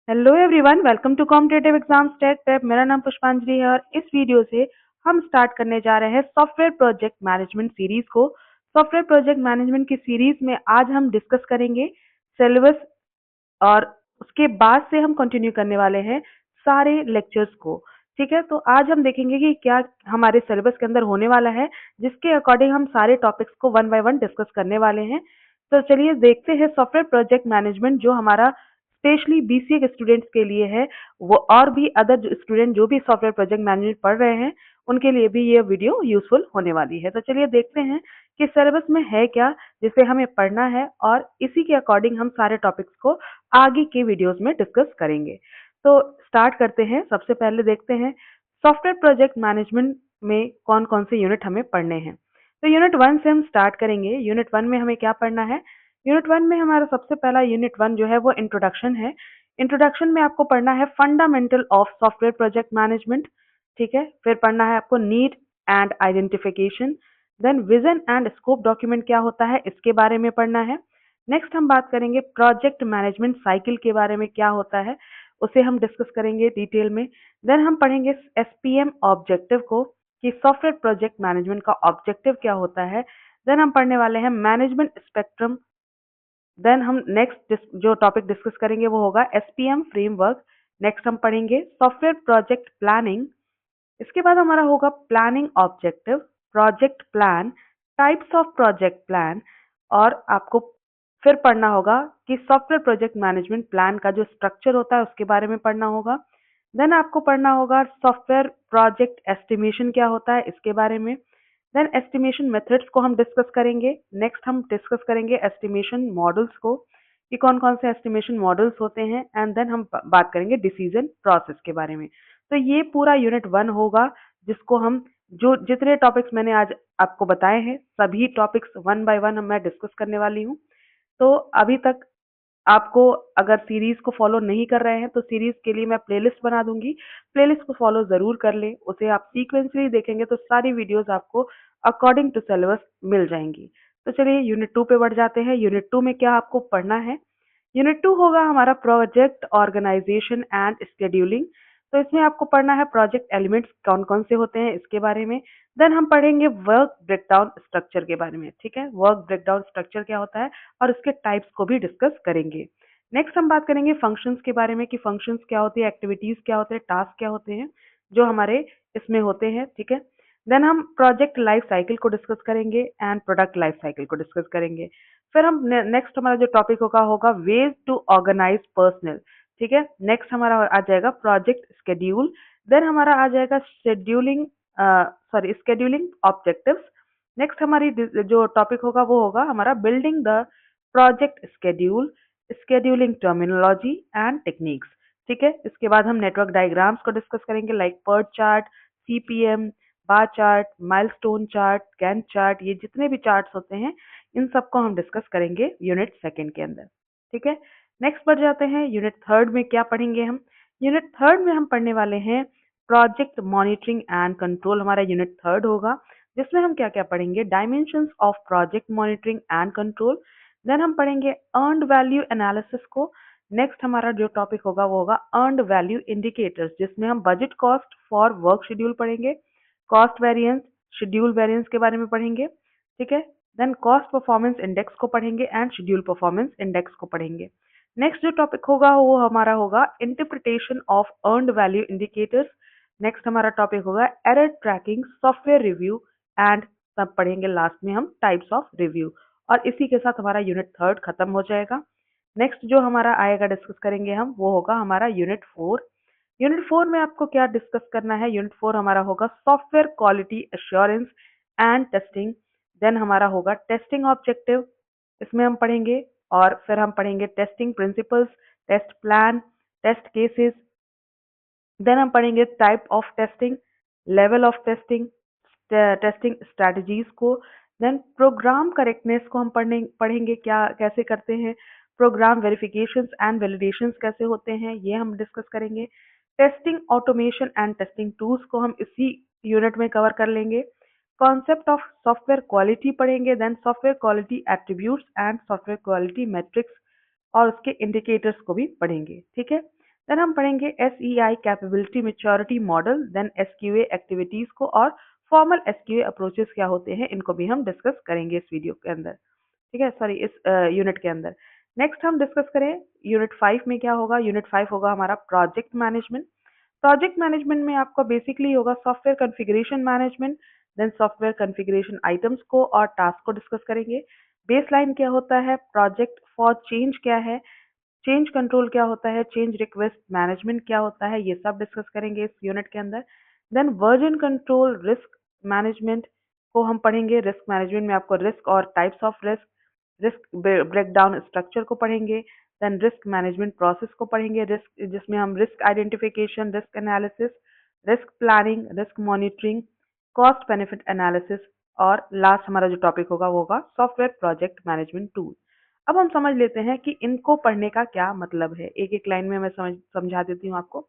Hello everyone, welcome to competitive exam state prep. मेरा नाम पुष्पांजलि है और इस वीडियो से हम स्टार्ट करने जा रहे हैं सॉफ्टवेयर प्रोजेक्ट मैनेजमेंट सीरीज को। सॉफ्टवेयर प्रोजेक्ट मैनेजमेंट की सीरीज में आज हम डिस्कस करेंगे सिलेबस और उसके बाद से हम कंटिन्यू करने वाले हैं सारे लेक्चर्स को। ठीक है, तो आज हम देखेंगे कि क्या हमारे सिलेबस के अंदर होने वाला है, जिसके अकॉर्डिंग हम सारे टॉपिक्स को वन बाय वन डिस्कस करने वाले हैं। तो चलिए देखते हैं सॉफ्टवेयर प्रोजेक्ट मैनेजमेंट जो हमारा स्पेशली बीसीए के स्टूडेंट्स के लिए है, वो और भी अदर स्टूडेंट जो भी सॉफ्टवेयर प्रोजेक्ट मैनेजमेंट पढ़ रहे हैं उनके लिए भी ये वीडियो यूजफुल होने वाली है। तो चलिए देखते हैं कि सिलेबस में है क्या जिसे हमें पढ़ना है और इसी के अकॉर्डिंग हम सारे टॉपिक्स को आगे के वीडियोस में डिस्कस करेंगे। तो स्टार्ट करते हैं। सबसे पहले देखते हैं सॉफ्टवेयर प्रोजेक्ट मैनेजमेंट में कौन कौन से यूनिट हमें पढ़ने हैं। तो यूनिट वन से हम स्टार्ट करेंगे। यूनिट वन में हमें क्या पढ़ना है? यूनिट वन में हमारा सबसे पहला यूनिट वन जो है वो इंट्रोडक्शन है। इंट्रोडक्शन में आपको पढ़ना है fundamental of software project management. ठीक है, फिर पढ़ना है आपको need and identification. Then vision and scope document क्या होता है इसके बारे में पढ़ना है। नेक्स्ट हम बात करेंगे प्रोजेक्ट मैनेजमेंट साइकिल के बारे में, क्या होता है उसे हम डिस्कस करेंगे डिटेल में। देन हम पढ़ेंगे एसपीएम ऑब्जेक्टिव को, कि सॉफ्टवेयर प्रोजेक्ट मैनेजमेंट का ऑब्जेक्टिव क्या होता है। देन हम पढ़ने वाले हैं मैनेजमेंट स्पेक्ट्रम। देन हम नेक्स्ट जो टॉपिक डिस्कस करेंगे वो होगा एसपीएम फ्रेमवर्क। नेक्स्ट हम पढ़ेंगे सॉफ्टवेयर प्रोजेक्ट प्लानिंग। इसके बाद हमारा होगा planning objective, project plan, types of project plan. और आपको फिर पढ़ना होगा कि सॉफ्टवेयर प्रोजेक्ट मैनेजमेंट प्लान का जो स्ट्रक्चर होता है उसके बारे में पढ़ना होगा। देन आपको पढ़ना होगा सॉफ्टवेयर प्रोजेक्ट एस्टिमेशन क्या होता है इसके बारे में। देन एस्टिमेशन मेथड्स को हम डिस्कस करेंगे। नेक्स्ट हम डिस्कस करेंगे एस्टिमेशन मॉडल्स को, कि कौन कौन से एस्टिमेशन मॉडल्स होते हैं। एंड देन हम बात करेंगे डिसीजन प्रोसेस के बारे में। तो ये पूरा यूनिट वन होगा, जिसको हम जो जितने टॉपिक्स मैंने आज आपको बताए हैं सभी टॉपिक्स वन बाय वन मैं डिस्कस करने वाली हूँ। तो अभी तक आपको अगर सीरीज को फॉलो नहीं कर रहे हैं तो सीरीज के लिए मैं प्लेलिस्ट बना दूंगी, प्लेलिस्ट को फॉलो जरूर कर लें। उसे आप सीक्वेंसली देखेंगे तो सारी वीडियोस आपको अकॉर्डिंग टू सिलेबस मिल जाएंगी। तो चलिए यूनिट टू पे बढ़ जाते हैं। यूनिट टू में क्या आपको पढ़ना है? यूनिट टू होगा हमारा प्रोजेक्ट ऑर्गेनाइजेशन एंड शेड्यूलिंग। तो इसमें आपको पढ़ना है प्रोजेक्ट एलिमेंट्स कौन कौन से होते हैं इसके बारे में। देन हम पढ़ेंगे वर्क ब्रेकडाउन स्ट्रक्चर के बारे में। ठीक है, वर्क ब्रेकडाउन स्ट्रक्चर क्या होता है और उसके टाइप्स को भी डिस्कस करेंगे। नेक्स्ट हम बात करेंगे फंक्शंस के बारे में, कि फंक्शंस क्या होती है, एक्टिविटीज क्या होते हैं, टास्क क्या होते हैं जो हमारे इसमें होते हैं। ठीक है, देन हम प्रोजेक्ट लाइफ साइकिल को डिस्कस करेंगे एंड प्रोडक्ट लाइफ साइकिल को डिस्कस करेंगे। फिर हम नेक्स्ट हमारा जो टॉपिक होगा होगा वेज टू ऑर्गेनाइज पर्सनल। ठीक है, नेक्स्ट हमारा आ जाएगा प्रोजेक्ट स्केड्यूल। देन हमारा आ जाएगा शेड्यूलिंग, स्केड्यूलिंग ऑब्जेक्टिव्स। नेक्स्ट हमारी जो टॉपिक होगा वो होगा हमारा building the project schedule, scheduling terminology and techniques. ठीक है, इसके बाद हम नेटवर्क डायग्राम्स को डिस्कस करेंगे, like PERT chart, CPM, bar chart, milestone chart, Gantt chart. ये जितने भी चार्ट्स होते हैं इन सबको हम डिस्कस करेंगे यूनिट सेकेंड के अंदर। ठीक है, नेक्स्ट बढ़ जाते हैं यूनिट थर्ड में। क्या पढ़ेंगे हम? यूनिट थर्ड में हम पढ़ने वाले हैं प्रोजेक्ट मॉनिटरिंग एंड कंट्रोल। हमारा यूनिट थर्ड होगा, जिसमें हम क्या क्या पढ़ेंगे? Dimensions of project monitoring and control. Then हम पढ़ेंगे अर्नड वैल्यू एनालिसिस को। नेक्स्ट हमारा जो टॉपिक होगा वो होगा अर्नड वैल्यू इंडिकेटर्स, जिसमें हम budget cost for work schedule पढ़ेंगे, कॉस्ट वेरिएंस, शेड्यूल वेरिएंस के बारे में पढ़ेंगे। ठीक है, देन कॉस्ट परफॉर्मेंस इंडेक्स को पढ़ेंगे एंड शेड्यूल परफॉर्मेंस इंडेक्स को पढ़ेंगे। नेक्स्ट जो टॉपिक होगा वो हमारा होगा interpretation of earned value indicators. Next हमारा टॉपिक होगा error tracking, software review and सब पढ़ेंगे लास्ट में हम टाइप्स ऑफ रिव्यू। और इसी के साथ हमारा यूनिट थर्ड खत्म हो जाएगा। नेक्स्ट जो हमारा आएगा डिस्कस करेंगे हम वो होगा हमारा यूनिट फोर। यूनिट फोर में आपको क्या डिस्कस करना है? यूनिट फोर हमारा होगा software quality assurance and testing. Then हमारा होगा टेस्टिंग ऑब्जेक्टिव, इसमें हम पढ़ेंगे। और फिर हम पढ़ेंगे testing principles, test plan, test cases. Then हम पढ़ेंगे type of testing, level of testing, testing strategies को। देन प्रोग्राम करेक्टनेस को हम पढ़ेंगे क्या कैसे करते हैं, प्रोग्राम वेरिफिकेशंस एंड वैलिडेशंस कैसे होते हैं ये हम डिस्कस करेंगे। Testing automation and testing tools को हम इसी यूनिट में कवर कर लेंगे। कॉन्सेप्ट ऑफ सॉफ्टवेयर क्वालिटी पढ़ेंगे। Then software quality attributes and software quality metrics और उसके इंडिकेटर्स को भी पढ़ेंगे। ठीक है, देन हम पढ़ेंगे SEI capability maturity model, then SQA activities को और फॉर्मल SQA अप्रोचेस क्या होते हैं, इनको भी हम डिस्कस करेंगे इस वीडियो के अंदर। ठीक है, सॉरी, इस यूनिट के अंदर। नेक्स्ट हम डिस्कस करें यूनिट 5 में क्या होगा। यूनिट 5 होगा हमारा प्रोजेक्ट मैनेजमेंट। प्रोजेक्ट मैनेजमेंट में आपका बेसिकली होगा software configuration management, then software configuration items को और टास्क को डिस्कस करेंगे। बेसलाइन क्या होता है, प्रोजेक्ट फॉर चेंज क्या है, चेंज कंट्रोल क्या होता है, चेंज रिक्वेस्ट मैनेजमेंट क्या होता है, ये सब डिस्कस करेंगे इस यूनिट के अंदर। Then version control risk management को हम पढ़ेंगे। रिस्क मैनेजमेंट में आपको रिस्क और types of risk, risk breakdown structure को पढ़ेंगे। देन रिस्क मैनेजमेंट प्रोसेस को पढ़ेंगे, रिस्क जिसमें हम risk identification, risk analysis, risk planning, risk monitoring, cost benefit analysis, और लास्ट हमारा जो टॉपिक होगा वो होगा सॉफ्टवेयर प्रोजेक्ट मैनेजमेंट टूल। अब हम समझ लेते हैं कि इनको पढ़ने का क्या मतलब है। एक एक लाइन में मैं समझा देती हूँ आपको।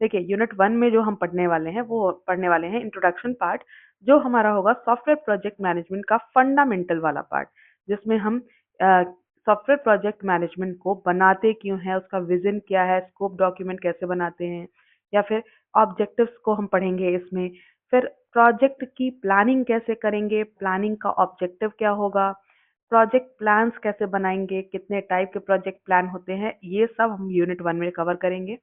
देखिए, यूनिट 1 में जो हम पढ़ने वाले हैं वो पढ़ने वाले हैं इंट्रोडक्शन पार्ट, जो हमारा होगा सॉफ्टवेयर प्रोजेक्ट मैनेजमेंट का फंडामेंटल वाला पार्ट, जिसमें हम सॉफ्टवेयर प्रोजेक्ट मैनेजमेंट को बनाते क्यों हैं, उसका विजन क्या है, स्कोप डॉक्यूमेंट कैसे बनाते हैं, या फिर ऑब्जेक्टिव्स को हम पढ़ेंगे इसमें। फिर प्रोजेक्ट की प्लानिंग कैसे करेंगे, प्लानिंग का ऑब्जेक्टिव क्या होगा, प्रोजेक्ट प्लान्स कैसे बनाएंगे, कितने टाइप के प्रोजेक्ट प्लान होते हैं, ये सब हम यूनिट 1 में कवर करेंगे।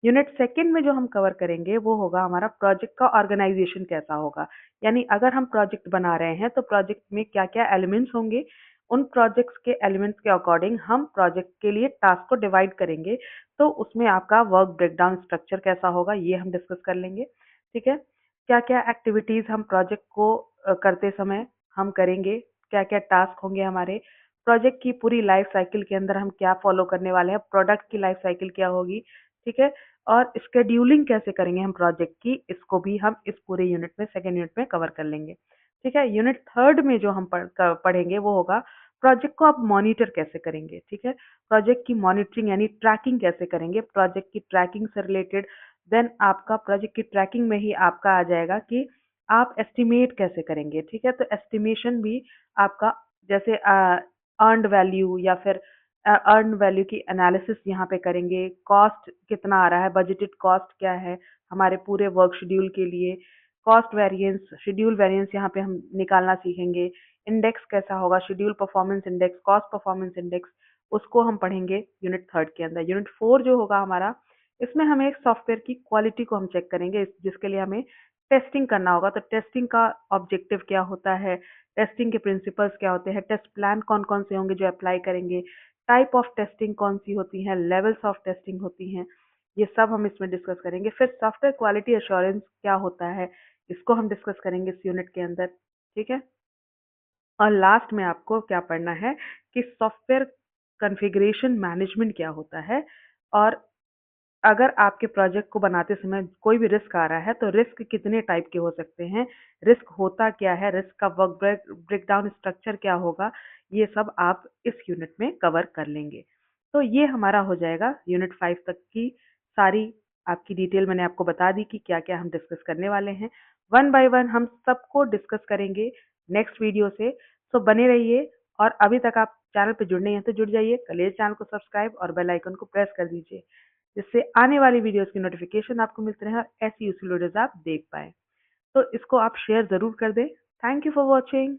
यूनिट 2 में जो हम कवर करेंगे वो होगा हमारा प्रोजेक्ट का ऑर्गेनाइजेशन कैसा होगा। यानी अगर हम प्रोजेक्ट बना रहे हैं तो प्रोजेक्ट में क्या क्या एलिमेंट्स होंगे, उन प्रोजेक्ट्स के एलिमेंट्स के अकॉर्डिंग हम प्रोजेक्ट के लिए टास्क को डिवाइड करेंगे। तो उसमें आपका वर्क ब्रेकडाउन स्ट्रक्चर कैसा होगा, ये हम डिस्कस कर लेंगे। ठीक है, क्या क्या एक्टिविटीज हम प्रोजेक्ट को करते समय हम करेंगे, क्या क्या टास्क होंगे हमारे प्रोजेक्ट की पूरी लाइफ साइकिल के अंदर, हम क्या फॉलो करने वाले हैं, प्रोडक्ट की लाइफ साइकिल क्या होगी। ठीक है, और शेड्यूलिंग कैसे करेंगे हम प्रोजेक्ट की, इसको भी हम इस पूरे यूनिट में, सेकेंड यूनिट में कवर कर लेंगे। ठीक है, यूनिट 3 में जो हम पढ़ेंगे वो होगा प्रोजेक्ट को आप मॉनिटर कैसे करेंगे। ठीक है, प्रोजेक्ट की मॉनिटरिंग यानी ट्रैकिंग कैसे करेंगे, प्रोजेक्ट की ट्रैकिंग से रिलेटेड। देन आपका प्रोजेक्ट की ट्रैकिंग में ही आपका आ जाएगा कि आप एस्टिमेट कैसे करेंगे। ठीक है, तो एस्टिमेशन भी आपका, जैसे अर्नड वैल्यू या फिर अर्न वैल्यू की एनालिसिस यहाँ पे करेंगे, कॉस्ट कितना आ रहा है, बजटेड कॉस्ट क्या है हमारे पूरे वर्क शेड्यूल के लिए, कॉस्ट वेरिएंस, शेड्यूल वेरिएंस यहाँ पे हम निकालना सीखेंगे, इंडेक्स कैसा होगा, schedule performance index, cost performance index, उसको हम पढ़ेंगे यूनिट 3 के अंदर। यूनिट 4 जो होगा हमारा, इसमें हमें एक सॉफ्टवेयर की क्वालिटी को हम चेक करेंगे, जिसके लिए हमें टेस्टिंग करना होगा। तो टेस्टिंग का ऑब्जेक्टिव क्या होता है, टेस्टिंग के प्रिंसिपल्स क्या होते हैं, टेस्ट प्लान कौन कौन से होंगे जो अप्लाई करेंगे, टाइप ऑफ टेस्टिंग कौन सी होती हैं, लेवल्स ऑफ टेस्टिंग होती हैं, ये सब हम इसमें डिस्कस करेंगे। फिर सॉफ्टवेयर क्वालिटी एश्योरेंस क्या होता है, इसको हम डिस्कस करेंगे इस यूनिट के अंदर। ठीक है, और लास्ट में आपको क्या पढ़ना है कि सॉफ्टवेयर कॉन्फ़िगरेशन मैनेजमेंट क्या होता है, और अगर आपके प्रोजेक्ट को बनाते समय कोई भी रिस्क आ रहा है तो रिस्क कितने टाइप के हो सकते हैं, रिस्क होता क्या है, रिस्क का वर्क ब्रेकडाउन स्ट्रक्चर क्या होगा, ये सब आप इस यूनिट में कवर कर लेंगे। तो ये हमारा हो जाएगा यूनिट 5 तक की सारी आपकी डिटेल मैंने आपको बता दी कि क्या क्या हम डिस्कस करने वाले हैं। वन बाय वन हम सबको डिस्कस करेंगे नेक्स्ट वीडियो से। सो बने रहिए, और अभी तक आप चैनल पे जुड़ने हैं तो जुड़ जाइए, कॉलेज चैनल को सब्सक्राइब और बेल आइकन को प्रेस कर दीजिए, जिससे आने वाली वीडियोस की नोटिफिकेशन आपको मिलते रहे और ऐसी यूजफुल वीडियोस आप देख पाएँ। तो इसको आप शेयर ज़रूर कर दें। Thank you for watching.